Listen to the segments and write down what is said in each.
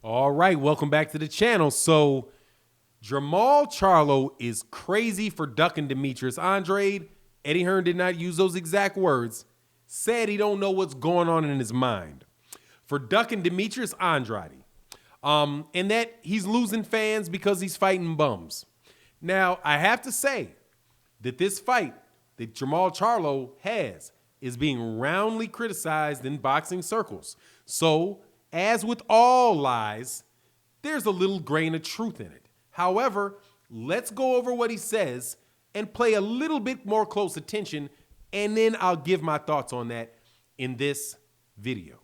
All right, welcome back to the channel. So, Jermall Charlo is crazy for ducking Demetrius Andrade. Eddie Hearn did not use those exact words. Said he don't know what's going on in his mind. For ducking Demetrius Andrade. And that he's losing fans because he's fighting bums. Now, I have to say that this fight that Jermall Charlo has is being roundly criticized in boxing circles. So, as with all lies, there's a little grain of truth in it. However, let's go over what he says and play a little bit more close attention, and then I'll give my thoughts on that in this video.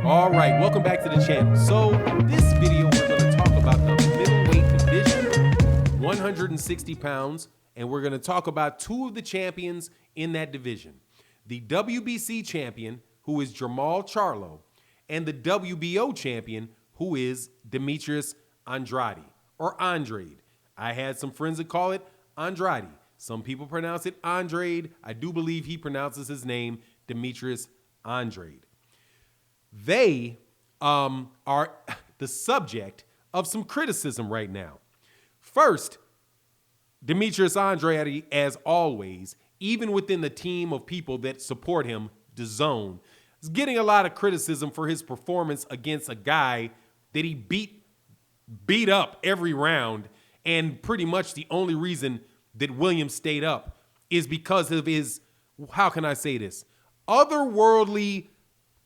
All right, welcome back to the channel. So this video, we're going to talk about the middleweight division, 160 pounds, and we're going to talk about two of the champions in that division. The WBC champion, who is Jermall Charlo, and the WBO champion, who is Demetrius Andrade, or Andrade. I had some friends that call it Andrade. Some people pronounce it Andrade. I do believe he pronounces his name Demetrius Andrade. They are the subject of some criticism right now. First, Demetrius Andrade, as always, even within the team of people that support him, DAZN, is getting a lot of criticism for his performance against a guy that he beat up every round, and pretty much the only reason that Williams stayed up is because of his, how can I say this, otherworldly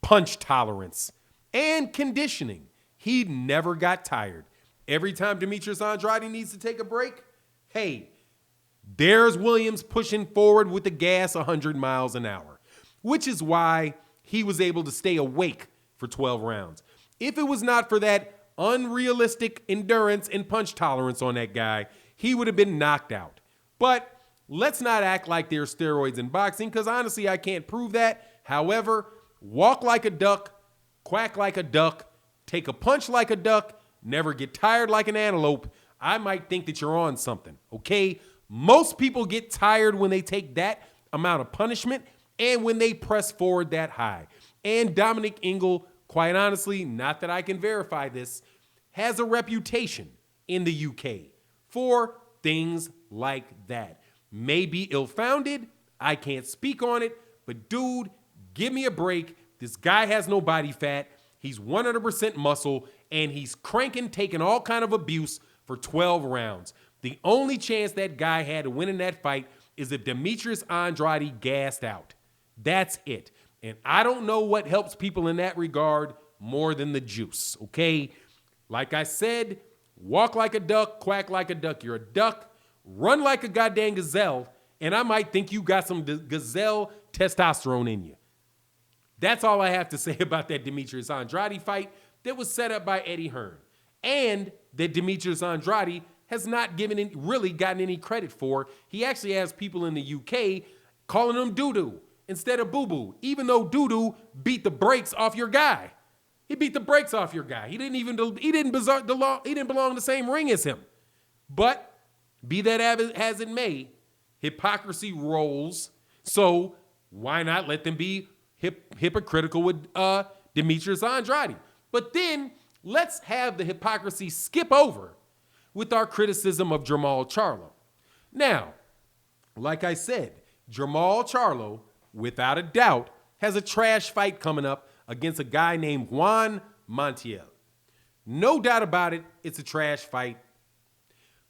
punch tolerance and conditioning. He never got tired. Every time Demetrius Andrade needs to take a break, hey, there's Williams pushing forward with the gas 100 miles an hour, which is why he was able to stay awake for 12 rounds. If it was not for that unrealistic endurance and punch tolerance on that guy, he would have been knocked out. But let's not act like there's steroids in boxing, because honestly, I can't prove that. However, walk like a duck, quack like a duck, take a punch like a duck, never get tired like an antelope. I might think that you're on something, okay? Most people get tired when they take that amount of punishment and when they press forward that high. And Dominic Ingle, quite honestly, not that I can verify this, has a reputation in the UK for things like that. Maybe ill-founded, I can't speak on it, but dude, give me a break. This guy has no body fat. He's 100% muscle, and he's cranking, taking all kind of abuse for 12 rounds. The only chance that guy had to win in that fight is if Demetrius Andrade gassed out. That's it. And I don't know what helps people in that regard more than the juice, okay? Like I said, walk like a duck, quack like a duck. You're a duck, run like a goddamn gazelle, and I might think you got some gazelle testosterone in you. That's all I have to say about that Demetrius Andrade fight that was set up by Eddie Hearn, and that Demetrius Andrade has not really gotten any credit for. He actually has people in the UK calling him doo-doo instead of boo-boo, even though doo-doo beat the brakes off your guy. He beat the brakes off your guy. He didn't belong in the same ring as him. But be that as it may, hypocrisy rolls. So why not let them be hypocritical with Demetrius Andrade? But then let's have the hypocrisy skip over with our criticism of Jermall Charlo. Now, like I said, Jermall Charlo, without a doubt, has a trash fight coming up against a guy named Juan Montiel. No doubt about it, it's a trash fight.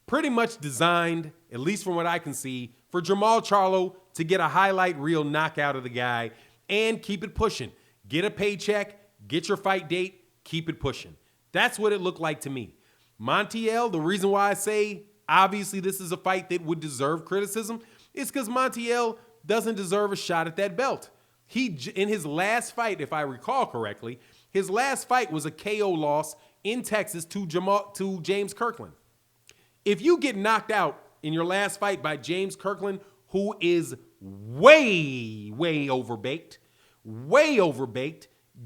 Pretty much designed, at least from what I can see, for Jermall Charlo to get a highlight reel knockout of the guy and keep it pushing. Get a paycheck, get your fight date, keep it pushing. That's what it looked like to me. Montiel, the reason why I say obviously this is a fight that would deserve criticism is because Montiel doesn't deserve a shot at that belt. In his last fight, if I recall correctly, his last fight was a KO loss in Texas to James Kirkland. If you get knocked out in your last fight by James Kirkland, who is way overbaked,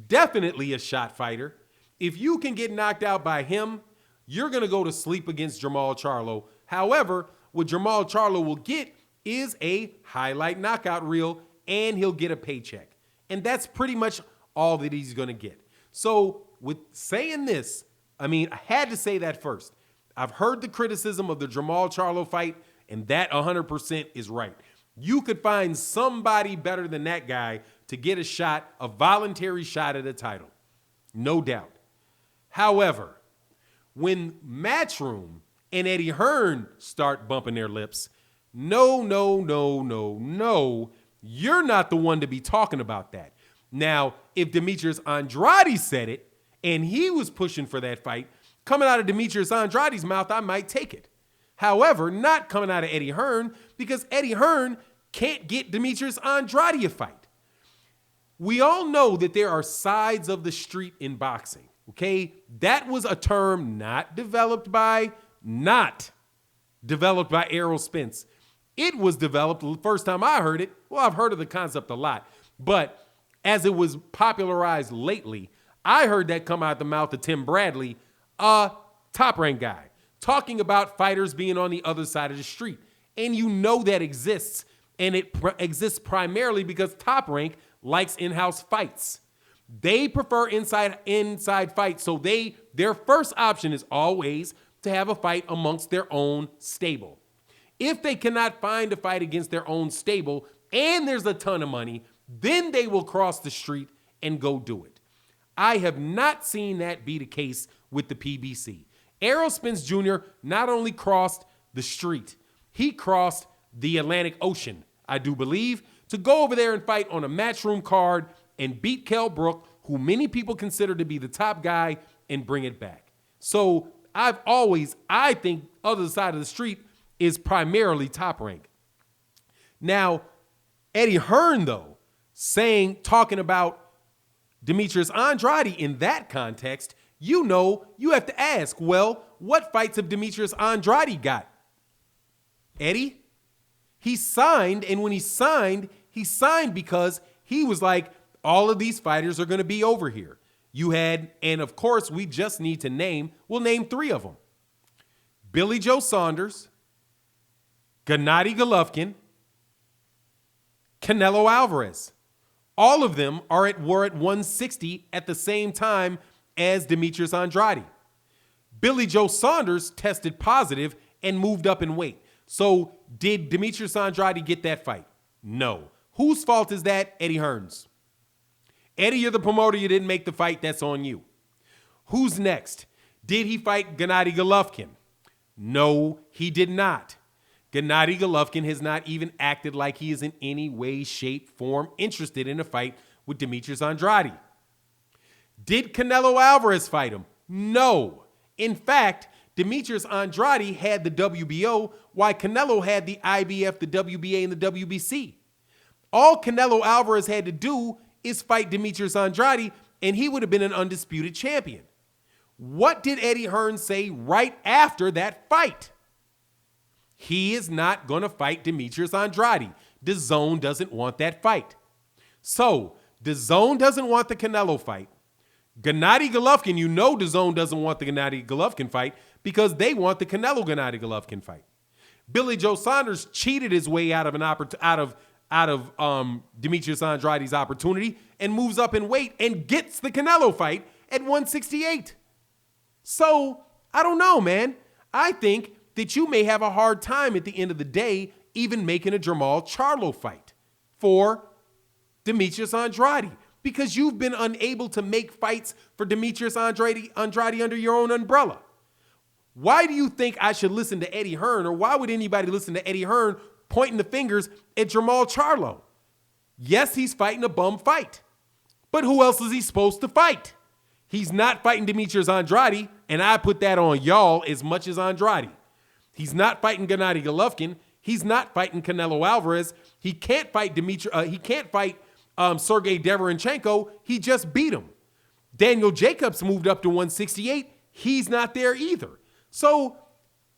definitely a shot fighter. If you can get knocked out by him, you're going to go to sleep against Jermall Charlo. However, what Jermall Charlo will get is a highlight knockout reel, and he'll get a paycheck. And that's pretty much all that he's going to get. So with saying this, I had to say that first. I've heard the criticism of the Jermall Charlo fight, and that 100% is right. You could find somebody better than that guy to get a shot, a voluntary shot at a title. No doubt. However, when Matchroom and Eddie Hearn start bumping their lips, no, you're not the one to be talking about that. Now, if Demetrius Andrade said it, and he was pushing for that fight, coming out of Demetrius Andrade's mouth, I might take it. However, not coming out of Eddie Hearn, because Eddie Hearn can't get Demetrius Andrade a fight. We all know that there are sides of the street in boxing, okay? That was a term not developed by Errol Spence. It was developed the first time I heard it. Well, I've heard of the concept a lot, but as it was popularized lately, I heard that come out the mouth of Tim Bradley, a top-ranked guy, talking about fighters being on the other side of the street. And you know that exists, and it exists primarily because Top Rank likes in-house fights. They prefer inside fights, so their first option is always to have a fight amongst their own stable. If they cannot find a fight against their own stable and there's a ton of money, then they will cross the street and go do it. I have not seen that be the case with the PBC. Errol Spence Jr. not only crossed the street, he crossed the Atlantic Ocean, I do believe, to go over there and fight on a Matchroom card and beat Kell Brook, who many people consider to be the top guy, and bring it back. So I think other side of the street is primarily Top Rank. Now, Eddie Hearn, though, talking about Demetrius Andrade in that context, you have to ask, well, what fights have Demetrius Andrade got? Eddie? He signed, and when he signed because he was like, all of these fighters are going to be over here. And of course, we just need to we'll name three of them. Billy Joe Saunders, Gennady Golovkin, Canelo Alvarez. All of them were at 160 at the same time as Demetrius Andrade. Billy Joe Saunders tested positive and moved up in weight. So did Demetrius Andrade get that fight? No. Whose fault is that? Eddie Hearn's. Eddie, you're the promoter. You didn't make the fight. That's on you. Who's next? Did he fight Gennady Golovkin? No, he did not. Gennady Golovkin has not even acted like he is in any way, shape, form interested in a fight with Demetrius Andrade. Did Canelo Alvarez fight him? No. In fact, Demetrius Andrade had the WBO, while Canelo had the IBF, the WBA, and the WBC. All Canelo Alvarez had to do is fight Demetrius Andrade, and he would have been an undisputed champion. What did Eddie Hearn say right after that fight? He is not going to fight Demetrius Andrade. DAZN doesn't want that fight. So, DAZN doesn't want the Canelo fight. Gennady Golovkin, DAZN doesn't want the Gennady Golovkin fight because they want the Canelo Gennady Golovkin fight. Billy Joe Saunders cheated his way out of Demetrius Andrade's opportunity and moves up in weight and gets the Canelo fight at 168. So, I don't know, man. I think that you may have a hard time at the end of the day even making a Jermall Charlo fight for Demetrius Andrade because you've been unable to make fights for Demetrius Andrade under your own umbrella. Why do you think I should listen to Eddie Hearn, or why would anybody listen to Eddie Hearn pointing the fingers at Jermall Charlo? Yes, he's fighting a bum fight, but who else is he supposed to fight? He's not fighting Demetrius Andrade, and I put that on y'all as much as Andrade. He's not fighting Gennady Golovkin. He's not fighting Canelo Alvarez. He can't fight Sergey Deverenchenko. He just beat him. Daniel Jacobs moved up to 168. He's not there either. So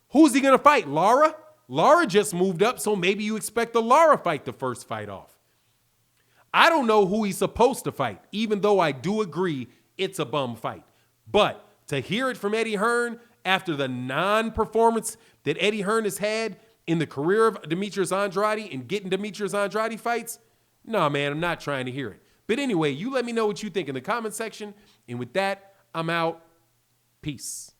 who's he going to fight? Lara? Lara just moved up, so maybe you expect the Lara fight the first fight off. I don't know who he's supposed to fight, even though I do agree it's a bum fight. But to hear it from Eddie Hearn after the non-performance that Eddie Hearn has had in the career of Demetrius Andrade and getting Demetrius Andrade fights? Nah, man, I'm not trying to hear it. But anyway, you let me know what you think in the comment section. And with that, I'm out. Peace.